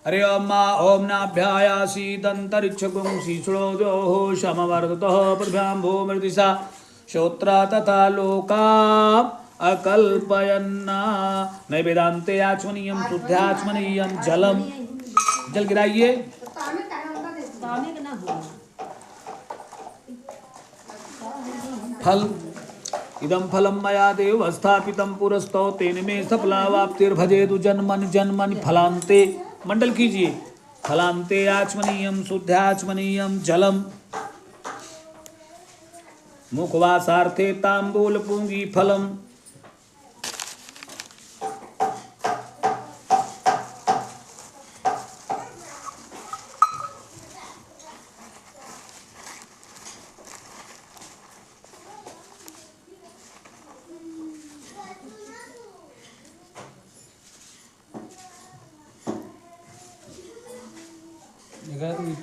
हरि ओम नाभ्यायासीदन्तरिक्षगुंसि श्लोजोः समवर्ततः पृथ्व्यां भूमृदिशा श्रोत्रा तथा लोका अकल्पयन्ना नैवेदान्ते आचमनीयं शुद्धाचमनीयं जलम जल गिराइए फल इदं फलं मया देव स्थापितं पुरस्तौ तेन मे सफलावाप्तिर्भजेतु जन्मनि जन्मनि फलान्ते मंडल कीजिए फलान्ते आचमनीयं शुद्धाचमनीयं जलम मुखवासार्थे तांबूल पुंगी फलम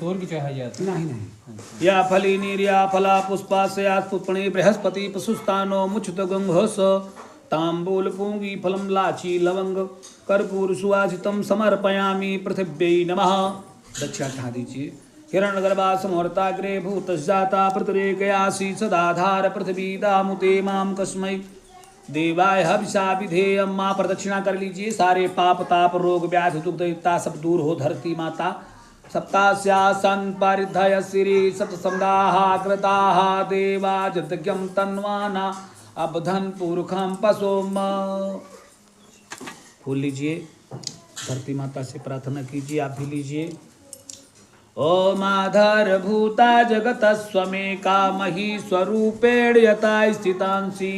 तोर की चाहे जाती नहीं या फली निर्या फला पुष्पाशया पुष्पणे बृहस्पति पशुस्तानो मुच्छत गंघस तांबूल पूंगी फलम लाची लवंग कर्पूर सुवासितम समर्पयामि पृथिव्यै नमः दक्षिणा चढ़ा दीजिए हिरण्यगर्भा समहर्ताग्रे भूतजाता पृथ्वीकयासी सदाधार पृथ्वी दामुते माम कस्मै देवाय हविषा विधेयम माँ प्रदक्षिणा कर लीजिए सारे पाप ताप रोग व्याधि दुग्धयुक्ता सब दूर हो धरती माता सप्तास्यासन परिधय श्री सप्तसंदाः कृताः देवा जतज्ञं तन्वाना अबधन पुरुखम पशोम फूल लीजिए धरती माता से प्रार्थना कीजिए आप भी लीजिए ओम आधारभूता जगत स्वमेका मही स्वरूपेण यथा स्थितांसि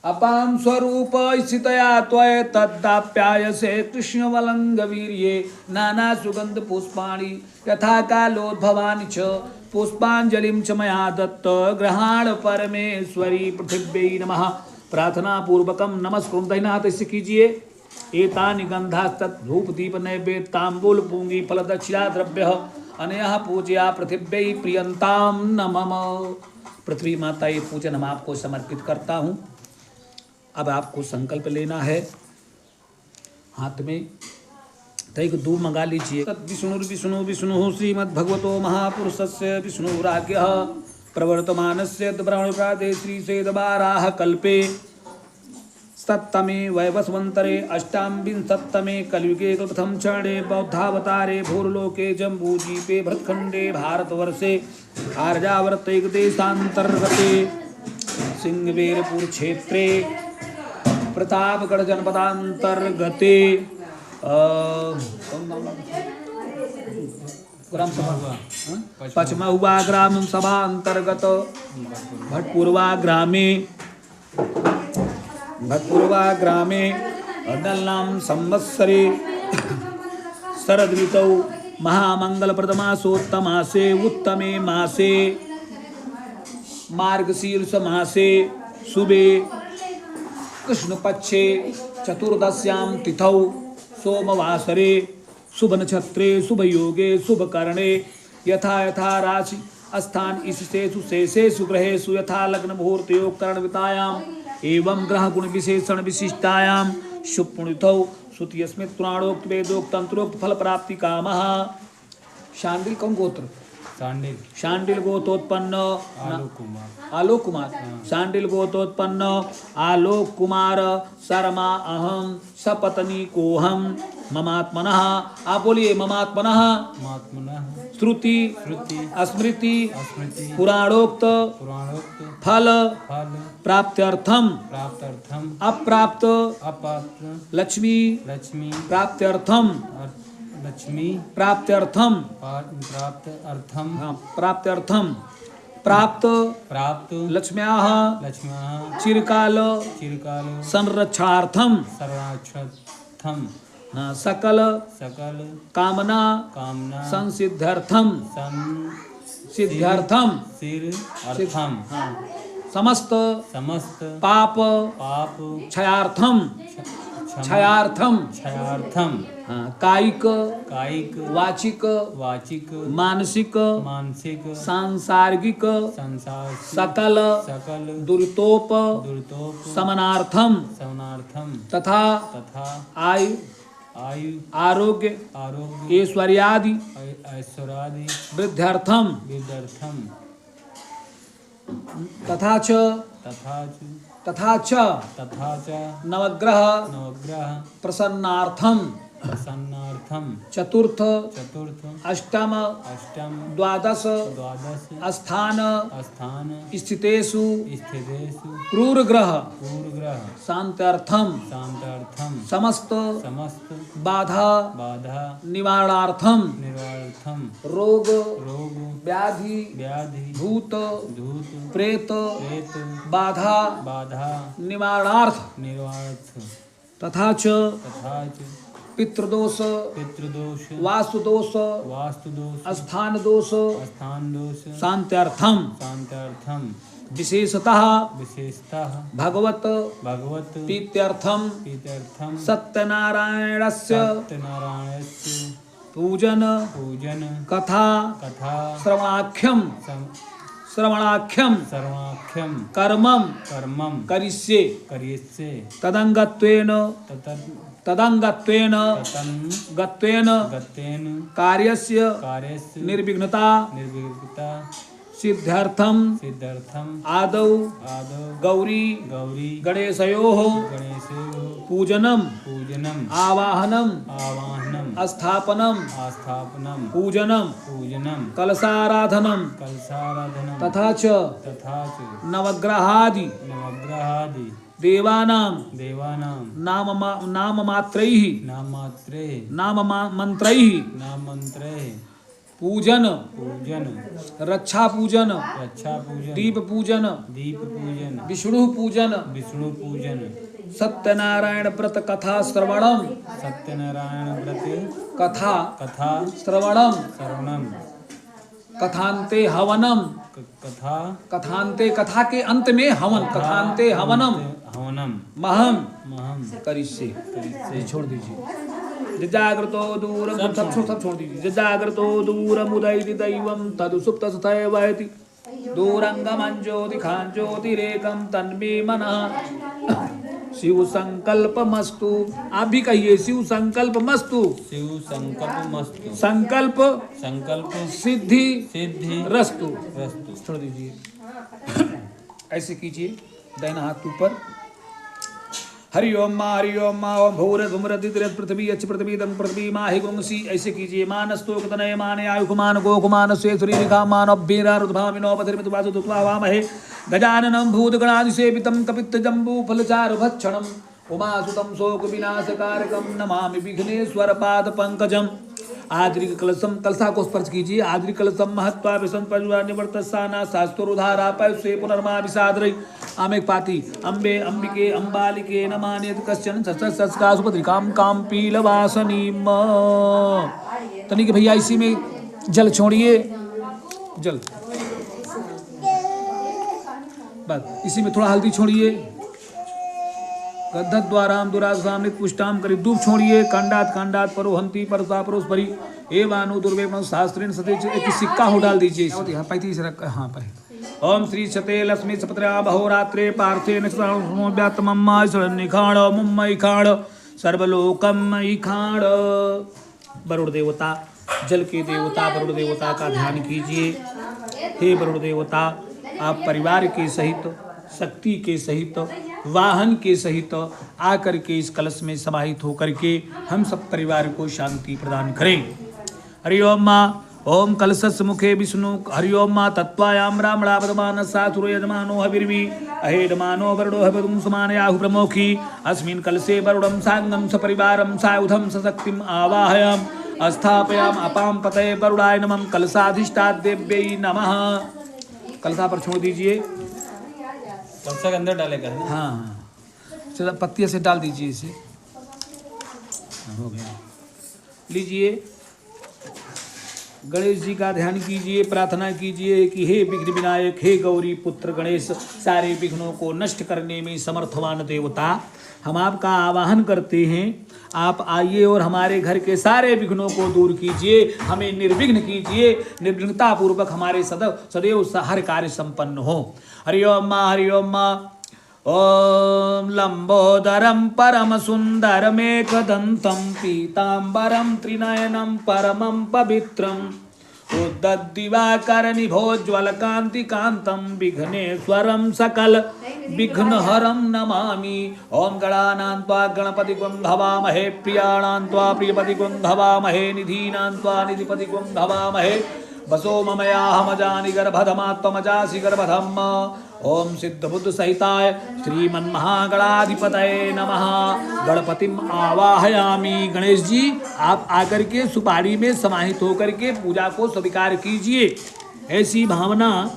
अपां स्वरूप स्थितया त्वय तद्दाप्यायसे कृष्णवलंगवीर्ये नाना सुगंध पुष्पाणि यथा कालोद्भवानि च पुष्पांजलिं च मया दत्त ग्रहाण परमेश्वरी पृथिव्यै नमः प्रार्थना पूर्वकम नमस्कृतं दैनाथ से कीजिए एतानि गंधास्तत् धूप दीप नैवेद्य तांबूल पूंगी फल दक्षिणा द्रव्य अनया पूजया पृथिव्यै प्रियंताम नमः पृथ्वी माता ये पूजन हम आपको समर्पित करता हूँ। अब आपको संकल्प लेना है हाथ में तैक दूर मंगा लीजिए विष्णु विष्णु श्रीमद्भगवतो महापुरुषस्य विष्णुराज्ञः प्रवर्तमानस्य ब्रह्मणप्रादे श्रीसेदवाराह कल्पे सत्तमे वैवस्वन्तरे अष्टाविंशत्तमे कलियुगे प्रथम चरणे बौद्धावतारे भूर्लोके जम्बूद्वीपे भरतखण्डे भारतवर्षे आर्यावर्तैकदेशान्तर्गते सिंहवेरपुर क्षेत्रे प्रतापगढ़ जनपदांतर्गते ग्राम सभा पचमहुआ ग्राम सभा अंतर्गत भटपुरवा ग्रामे दल्लाम संवत्सरे शरद ऋतौ महामंगल प्रथमासोत्तमासे उत्तमे मासे मार्गशीर्ष मासे शुभे कृष्ण पक्षे चतुर्दश्यां तिथौ सोमवासरे शुभ नक्षत्रे शुभ योगे शुभ करणे यथा यथा राशि स्थान इससेषु शेषेषु ग्रहेषु यथा लग्न मुहूर्त योग करण वितायाम एवं ग्रह गुण विशेषण विशिष्टायाम शुभ पुण्यथौ श्रुतिस्मृत पुराणोक्त वेदोक्त तंत्रोक्त फल प्राप्ति कामः। शांडिल कौन गोत्र? शांडिल गोत्रोत्पन्न आलोक कुमार शांडिल गोत्रोत्पन्न आलोक कुमार शर्मा अहम सपत्नी कोहम ममात्मनः आप बोलिए ममात्मनः श्रुति स्मृति पुराणोक्त फल प्राप्त्यर्थम अप्राप्त लक्ष्मी प्राप्त्यर्थम प्राप्त्यर्थम प्राप्त लक्ष्म्याः चिरकाल संरक्षार्थम सकल कामना संसिद्ध्यर्थम समस्त पाप क्षयार्थम कायिक वाचिक मानसिक सांसार्गिक सकल दुरितोप समनार्थम तथा आयु आरोग्य आरोग्य ऐश्वर्यादि ऐश्वर्यादि वृद्ध्यर्थम विदर्थम तथा च तथा च नवग्रह नवग्रह प्रसन्नार्थम प्रसन्नार्थम चतुर्थ अष्टम अष्टम द्वादश स्थान स्थान स्थितेषु स्थितेषु क्रूर ग्रह पूर्वग्रह शांत्यर्थम समस्त बाधा निवारणार्थम रोग व्याधि भूत प्रेत बाधा निवारणार्थ तथा च पितृदोष वास्तुदोष स्थान दोष शांत्यर्थम विशेषतः भगवत प्रीत्यर्थम सत्यनारायणस्य पूजन कथा श्रवणाख्यम कर्मम करिष्ये तदंगत्वेन कार्यस्य निर्विघ्नता सिद्ध्यर्थम आदौ गौरी गणेशयोः पूजनम आवाहनम स्थापनम पूजनम कलशाराधनम तथा च नवग्रहादि देवानां नाम मंत्रैः पूजन रक्षा पूजन दीप पूजन विष्णु पूजन सत्यनारायण व्रत कथा श्रवणम कथा श्रवणम कथांते हवनम कथा के अंत में हवन कथांते हवनम महम करिष्ये छोड़ दीजिए जागृतो दूर सब छोड़ दीजिए जागृतो दूरमुदैति दैवं तदु सुप्तस्तैवैति दूरंगमंज्योतिखां ज्योतिरेकं तन्मे मनः शिव संकल्पमस्तु। आप भी कहिए शिव संकल्पमस्तु। संकल्प सिद्धि रस्तु। छोड़ दीजिए ऐसे कीजिए दाहिना हाथ ऊपर। हरि ओम मा ओम भूर धूम्र दिद्रत पृथ्वी अच्छ पृथ्वी दं पृथ्वी माहि गुंसी ऐसे कीजिए। मानस्तोक तनय माने आयुकुमान गोकुमान स्वेश्वरी निखा मानव बीरा रुद्भामिनो पथिर्मित वासु दुत्वा वामहे गजाननं भूतगणादिसेवितं कपित्त जम्बू फलचारु भक्षणम् उमासुतं शोक विनाशकारकं नमामि विघ्नेश्वर पाद पंकजम। आद्रिक कलशम कलशा को स्पर्श कीजिए। आद्रिक कलशम महत्वा विसंपजुरा निवर्तसाना शास्त्रोधारा पैसे पुनर्मा विषाद्रई आमेक पाती अम्बे अंबिके अंबालिके नमान्यत कश्चन सत्सका सुभद्रिकाम काम पीलवासनीम। तनिक भैया इसी में जल छोड़िए। जल बस इसी में थोड़ा हल्दी छोड़िए। गद्धद्वाराम दुरासाम पुष्टाम करी दूप छोड़िए। कांडात परोहंती परसा परोस्परी एवानु दुर्वेमन शास्त्रीन सतेज एक सिक्का हो डाल दीजिए। यहाँ पैंतीस रख हाँ पै ओम श्री शते लक्ष्मी सपत्र्या बहोरात्रे पार्थे निखाण मुम्मई खाण सर्वलोकम खाण। वरुण देवता जल के देवता वरुण देवता का ध्यान कीजिए। हे वरुण देवता आप परिवार के सहित शक्ति के सहित वाहन के सहित आकर के इस कलश में समाहित होकर के हम सब परिवार को शांति प्रदान करें। हरि ओम माँ ओम कलशस् मुखे विष्णु। हरि ओम माँ तत्वायाम ब्राह्मणावदमान सासुरो यजमानो हविर्वी अहेडमानो वरुणो हविर्म समानयाहु प्रमोखी अस्मिन् कलशे वरुणं सांगं सपरिवारं सायुधं सशक्तिम् आवाहयाम स्थापयाम अपाम पतये वरुणाय नमः कलशाधिष्ठादेव्यै नमः। कलशा पर छोड़ दीजिए। कलशा के अंदर डालेगा। हाँ चलो पत्तियाँ से डाल दीजिए इसे। हो गया। लीजिए गणेश जी का ध्यान कीजिए। प्रार्थना कीजिए कि हे विघ्न विनायक हे गौरी पुत्र गणेश सारे विघ्नों को नष्ट करने में समर्थवान देवता हम आपका आवाहन करते हैं। आप आइए और हमारे घर के सारे विघ्नों को दूर कीजिए। हमें निर्विघ्न कीजिए। निर्विघ्नता पूर्वक हमारे सदैव हर कार्य संपन्न हो। हरि ओम माँ ॐ लंबोदरं परमसुन्दरमेकदन्तं पीताम्बरं त्रिनयनं परमं पवित्रम् उद्दद्दिवाकरनिभोज्ज्वलकान्तिकान्तं विघ्नेश्वरं सकल विघ्नहरं नमामि। ॐ गणानां त्वा गणपतिगुं भवामहे प्रियाणां त्वा प्रियपतिगुं भवामहे निधीनां त्वा निधिपतिगुं भवामहे वसो ममयाहमजानि गर्भधमात्मजासि गर्भधम्। ओम सिद्ध बुद्ध सहिताय श्रीमन्महागणाधिपतये नमः। गणपतिम आवाहयामि। गणेश जी आप आकर के सुपारी में समाहित होकर के पूजा को स्वीकार कीजिए। ऐसी भावना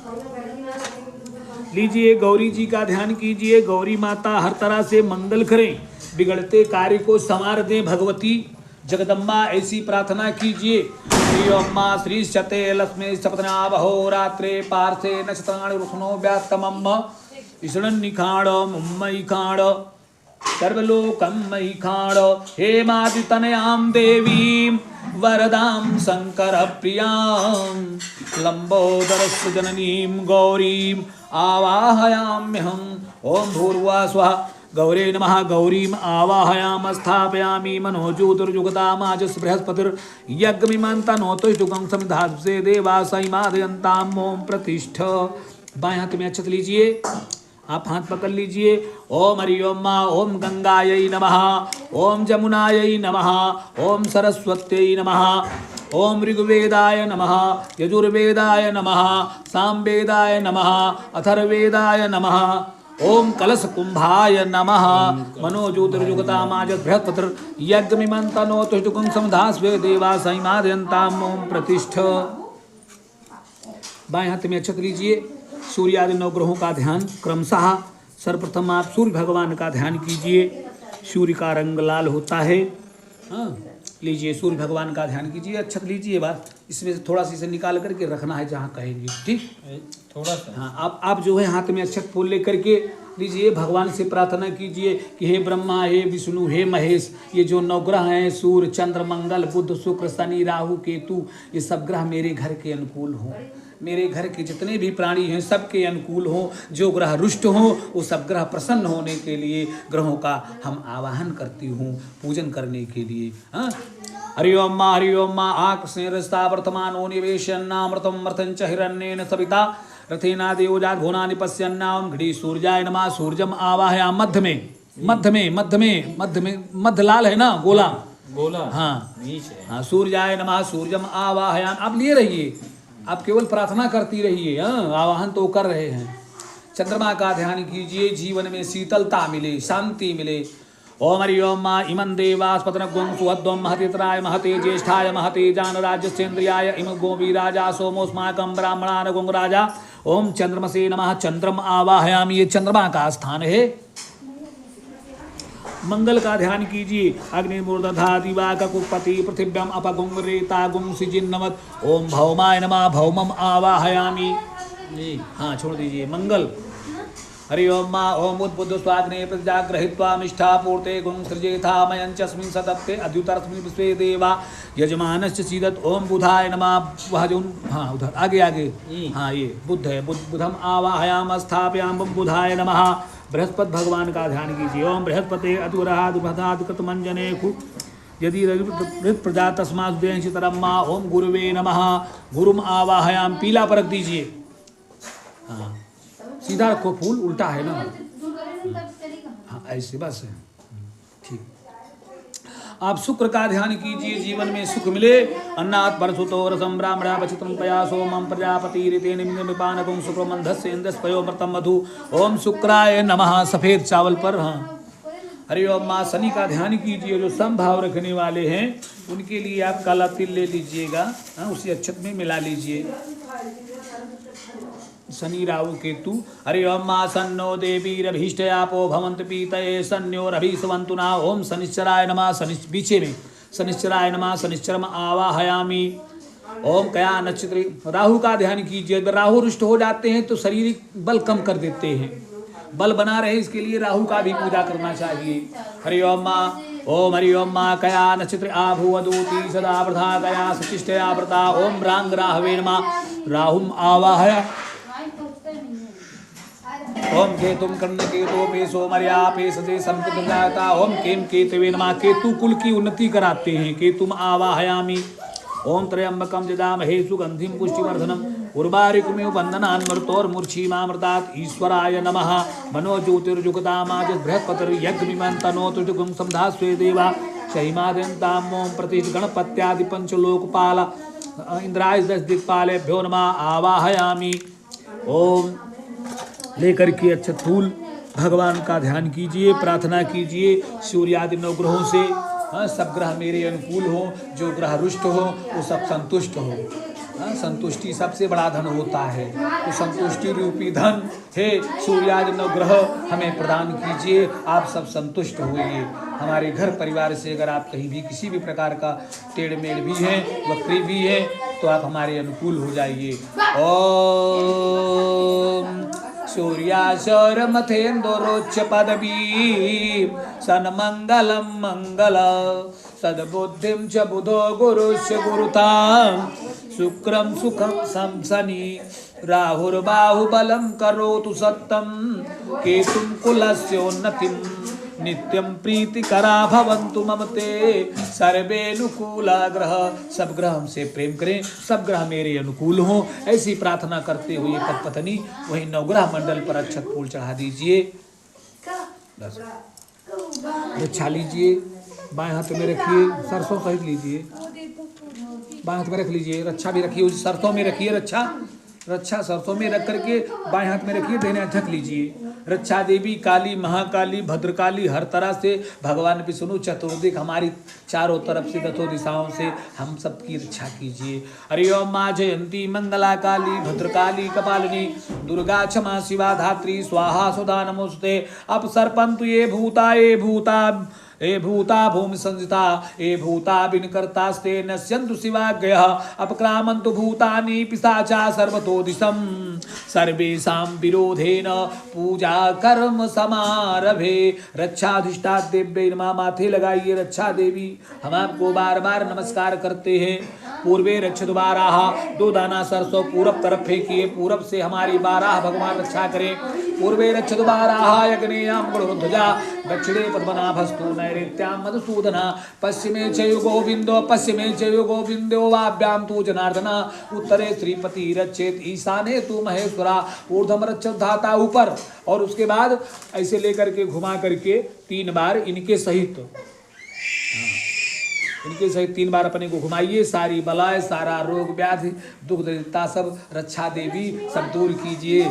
लीजिए। गौरी जी का ध्यान कीजिए। गौरी माता हर तरह से मंगल करें, बिगड़ते कार्य को संवार दें। भगवती जगदम्बा ऐसी प्रार्थना कीजिए। श्रीअम्मा श्री शते लक्ष्मी सपतना बहो रात्रे पार्थे नक्षत्राणि रुक्नो व्यात्तमम्म ईश्वरन्निखाण मुम्मयिखाण सर्वलोकम्मयिखाण हेमादितनयां देवीं वरदां शङ्करप्रियां लम्बोदरस्य जननीं गौरीम् आवाहयाम्यहम्। ॐ भूर्भुवः स्वः गौरे नमः। गौरीम आवाहयाम स्थापयामि मनोज्योतिर्जुगतामाजस् बृहस्पतिर्यज्ञमिमन्तनोतुष्टुकं समिधासे देवासैमादयन्तां ओम प्रतिष्ठ। बाएं हाथ में अक्षत लीजिए, आप हाथ पकड़ लीजिए। ओम हरिओम मा ओम गंगायै नमः, ओम जमुनायै नमः, ओम सरस्वत्यै नमः, ओम ऋग्वेदाय नमः, यजुर्वेदाय नमः, सामवेदाय नमः, अथर्ववेदाय नमः, ओम कलश कुंभाय नमः। मनोज्योतिर्जुगतामाजस् बृहस्पतिर्यज्ञमिमन्तनोतुष्टुकं समिधास्वे देवासैमादयन्ताम् ओम प्रतिष्ठ। बाएं हाथ में अक्षत लीजिए। सूर्य आदि नौ ग्रहों का ध्यान क्रमशः। सर्वप्रथम आप सूर्य भगवान का ध्यान कीजिए। सूर्य का रंग लाल होता है। हाँ लीजिए, सूर्य भगवान का ध्यान कीजिए। अक्षत लीजिए। बात इसमें से थोड़ा सा इसे निकाल करके रखना है जहाँ कहेंगे, ठीक थोड़ा सा। हाँ आप जो है हाथ में अक्षत फूल लेकर के लीजिए। भगवान से प्रार्थना कीजिए कि हे ब्रह्मा, हे विष्णु, हे महेश, ये जो नवग्रह हैं सूर्य चंद्र मंगल बुध शुक्र शनि राहु केतु, ये सब ग्रह मेरे घर के अनुकूल हों। मेरे घर के जितने भी प्राणी हैं सबके अनुकूल हों। जो ग्रह रुष्ट हों वो सब ग्रह प्रसन्न होने के लिए ग्रहों का हम आवाहन करती हूँ पूजन करने के लिए। हाँ हरिओम मा आकृष्णरस्ता वर्तमानो निवेशन्नामृतम मृतं च हिरण्येन सविता रथेना देवजात भुवनानि पश्यन्नाम घड़ी सूर्याय नमः। सूर्यम आवाहयाम। मध्य में मध्य लाल है ना, गोला हाँ हाँ। सूर्याय नमः सूर्यम आवाहयाम। आप लिए रहिए, आप केवल प्रार्थना करती रहिए। हाँ आवाहन तो कर रहे हैं। चंद्रमा का ध्यान कीजिए। जीवन में शीतलता मिले, शांति मिले। ओम हरिओम मा इमं देवास्पतनगुं सुहद्वं महतेतराय महते ज्येष्ठाय महते जानराजस्येन्द्रियाय इम गोवीराजा सोमोस्माकं ब्राह्मणानगुं राजा। ओम चंद्रमसे नमः। चंद्रम आवाहयामि। ये चंद्रमा का स्थान है। मंगल का ध्यान कीजिए। अग्निमूर्धधा दिवाकुपति पृथिव्यम अपगुं रेतागुं सिजिन्नवत्। ओम भौमाय नमः। भौमम आवाहयामि। हाँ छोड़ दीजिए। मंगल हरिओम मा ओम उद्बुद्ध स्वाग्ने प्रतिजाग्रहित्वा निष्ठा पूर्ते गुं सृजेथा मयंचस्मिन् सदत्ते अद्युतरस्मिन् विश्वे देवा यजमानश्च सीदत्। ओम बुधाय नमः। वह जो हाँ उधर आगे हाँ ये बुध है। बुधम आवाहयाम स्थापयाम बुधाय नमः। बृहस्पति भगवान का ध्यान कीजिए। ओम बृहस्पते अदुरहादुभदादकृतमंजने यदि प्रजा तस्मादेशितरम मा। ओम गुरुवे नमः। गुरुम आवाहयाम। पीला परख दीजिए। हाँ सीधा रखो, फूल उल्टा है ना। हाँ ऐसे बस है, ठीक। आप शुक्र का ध्यान कीजिए। जीवन में सुख मिले। अन्नात् परसुतो रसम ब्राह्मणा पचितं पयासो मम प्रजापति ऋतेन निपानकं सुप्रमंधस्य इंद्रस्पयो व्रतम मधु। ओम शुक्राय नमः। सफेद चावल पर हाँ। हरिओम माँ। शनि का ध्यान कीजिए। जो समभाव रखने वाले हैं उनके लिए आप काला तिल ले लीजिएगा। हाँ उसी अक्षत में मिला लीजिए। शनि राहु केतु। हरिओम मा सन्नो देवीरभीष्टयापो भवन्तु पीतये सन्योरभीष्टवन्तु ना। ओम शनिश्चराय नमः। बीचे में शनिश्चराय नमः। शनिश्चरम आवाहयामि। ओम कया नक्षत्र। राहु का ध्यान कीजिए। अगर राहु रुष्ट हो जाते हैं तो शारीरिक बल कम कर देते हैं। बल बना रहे इसके लिए राहु का भी पूजा करना चाहिए। हरिओम मा। ओम हरिओम मा कया नक्षत्र आभुवदूति सदा वृथा कया सचिष्टया व्रता। ओम रांग राहवे नमः। राहुम आवाहया। ओम केतुम कर्णकेतो पेशो मर्या पेशजे संपितुर्जाता ओम केम केतवे नमः। केतु कुल की उन्नति कराते हैं। केतुम आवाहयामि ओम त्र्यंबकम जदामहे सुगंधिम पुष्टिवर्धनम उर्वारुकमेव बंधनान्मृतोर्मूर्छिमामृतात् ईश्वराय नमः। मनो ज्योतिर्जुगतामाज बृहस्पतिर्यज्ञमिमन्तनोतु जुगं समधास्वे देवा शहिमाद्यन्ताम् ओम प्रतीश गणपत्यादि पंचलोकपाल इंद्राय 10 दिक्पालेभ्यो नमः आवाहयामि। ओम लेकर के अक्षत फूल भगवान का ध्यान कीजिए, प्रार्थना कीजिए सूर्यादि 9 ग्रहों से सब ग्रह मेरे अनुकूल हो, जो ग्रह रुष्ट हो वो सब संतुष्ट हो। संतुष्टि सबसे बड़ा धन होता है, तो संतुष्टि रूपी धन हे सूर्यादि 9 ग्रह हमें प्रदान कीजिए। आप सब संतुष्ट होइए। हमारे घर परिवार से अगर आप कहीं भी किसी भी प्रकार का टेढ़ मेढ़ भी है, वक्री भी है, तो आप हमारे अनुकूल हो जाइए। ओम सूर्याशरमथेन्दोरोच्च पदवी सन्मंगलम मंगल सद्बुद्धिं च बुधो गुरुस्य गुरुतां शुक्रं सुखं संसनि राहुर्बाहुबलं करोतु सत्तं केतुं कुलस्योन्नतिं नित्यं प्रीतिकरा भवन्तु मम ते सर्वेनुकूला ग्रह। सब ग्रह हमसे प्रेम करें, सब ग्रह मेरे अनुकूल हों, ऐसी प्रार्थना करते हुए पत्नी वही 9 ग्रह मंडल पर अक्षत फूल चढ़ा दीजिए। रक्षा लीजिए, बाएं हाथ में रखिए, सरसों खरीद लीजिए, बाएं हाथ में रख लीजिए। रक्षा भी रखिए, उस सरसों में रखिए, रक्षा सरसों में रख करके बाएं हाथ में रखिए, दाहिने हाथ ढक लीजिए। रक्षा देवी काली, महाकाली, भद्रकाली, हर तरह से भगवान विष्णु चतुर्दिक हमारी चारों तरफ से 10 दिशाओं से हम सबकी रक्षा कीजिए। हरि ओम मां जयंती मंगला काली भद्रकाली कपालिनी दुर्गा क्षमा शिवा धात्री स्वाहा सुधा नमोस्ते। अपसर्पन्तु ये भूता भूमि संजिता ये भूता विनकर्तास्ते नश्यन्तु शिवाज्ञयः अपक्रामन्तु भूतानि पिशाचा सर्वतो दिशं सर्वेषां विरोधेन पूजा कर्म समारभे। रक्षाधिष्ठादेव्यै नमः। माथे लगाइए रक्षा देवी, हम आपको बार बार नमस्कार करते हैं। पूर्वे रक्षित बाराह 2 दाना सरसों पूरब तरफ फेंकिए, पूरब से हमारी बाराह भगवान रक्षा करें। पूर्वे रक्षित बाराह यज्ञेयां गुणध्वजा दक्षिणे पद्मनाभस्तु नैऋत्यां मधुसूदना पश्चिमे चैव गोविंदो वाभ्यां तु जनार्दन उत्तरे श्रीपति रक्षेत ईशाने तु महेश्वरा ऊर्ध्वम रक्षत धाता ऊपर। और उसके बाद ऐसे लेकर के घुमा करके 3 बार इनके सहित 3 बार अपने को घुमाइए। सारी बलाय, सारा रोग व्याधि दुख दरिद्रता सब रक्षा देवी सब दूर कीजिए।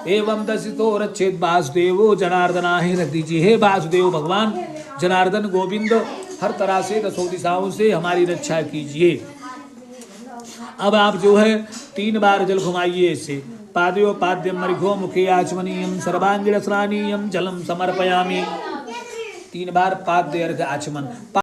एवं दशितो रक्षेत वासुदेवो जनार्दना ही रख दीजिए। हे वासुदेव भगवान जनार्दन गोविंद हर तरह से 10 दिशाओं से हमारी रक्षा कीजिए। अब आप जो है 3 बार जल घुमाइए ऐसे। पादयो पाद्यम मरिघो मुखे आचमनीयम सर्वांगिण स्नानीयम जलम समर्पयामि। 3 बार पाद्य अर्घ आचमन।